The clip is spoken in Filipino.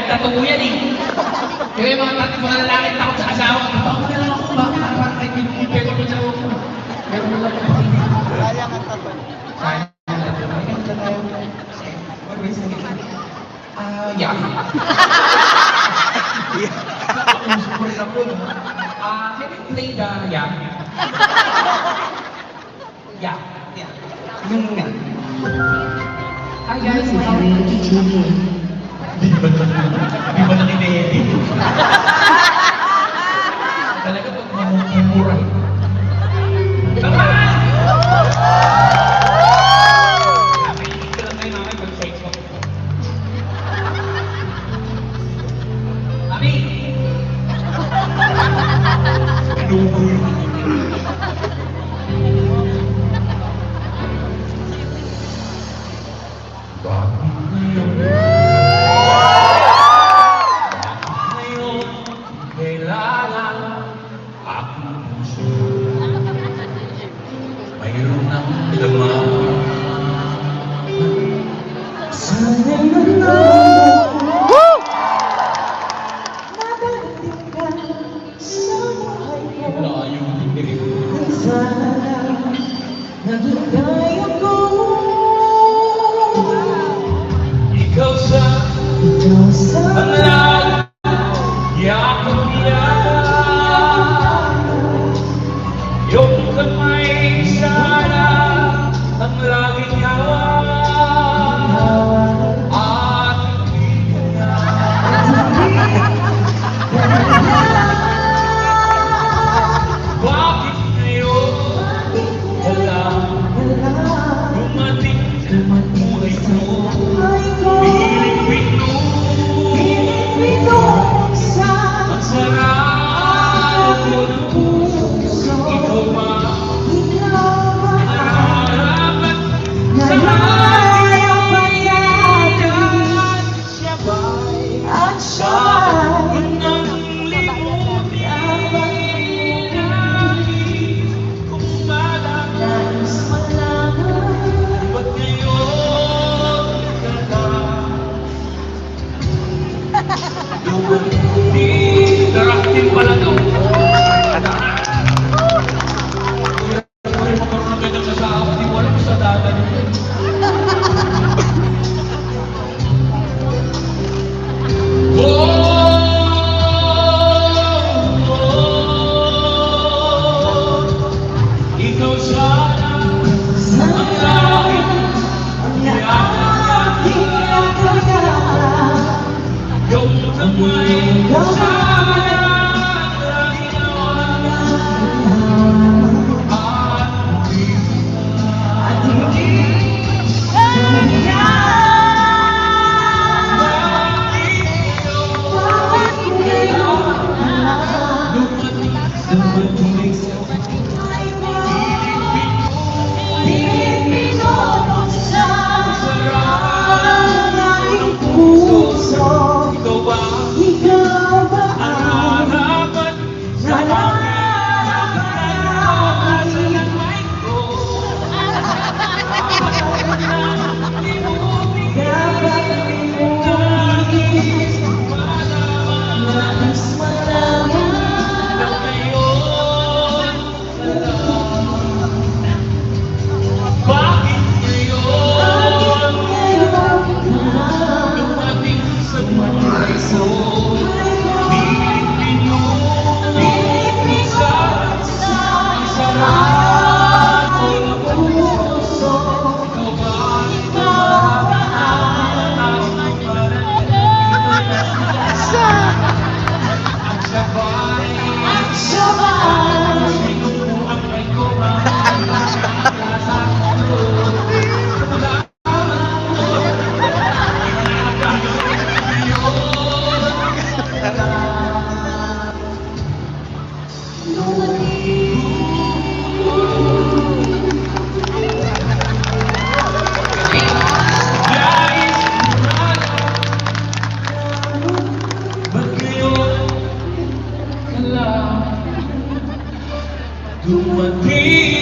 Totoo yan eh. Kaya yung mga lalaki takot sa asawa, totoo na lang ako ba? Parang kahit pinupipay ko sa ako. Pero wala ko pa. Sayang ang tato. Sayang ang tato. Ayun na tayo. Kasi, always nagiging, yeah. Usual na po. Can you play the yeah? Yeah. Yeah. Yung nga. Hi guys, Karaoke TV. Di ba naki-edit? Talaga pag mamumura. Tama! May ito lang kayo namin pag-sex ko. Mami! Pinugoy. Mayroon ng laman. Sana'y Nadadating ka sa buhay ko. layo ng dilim. Sana naging kaya ko. Ikaw sa Ikaw sa yakap niya. Yung kamay sana ang laging hawak. At hindi na. Bakit ngayon wala dumating sa buhay mo? Piling-pino ang sarap ng puso. Ikaw ba nararapat sa halimutan? Siya ba'y dapat nang limutin? Nais kong malaman, ba't ngayon ka lang dumating? Daractin pala to. Ikaw sana ang langit, ang yung kamay sana ang hinawa. At hindi ikaw ba ang harapan sa pagkakasal ng mic ko? Nais kong malaman na ngayon bakit ngayon dumating sa buhay ko? Piling-pino ang sarap ng puso. Ikaw ba ang sabay? Sinubukan ay dumating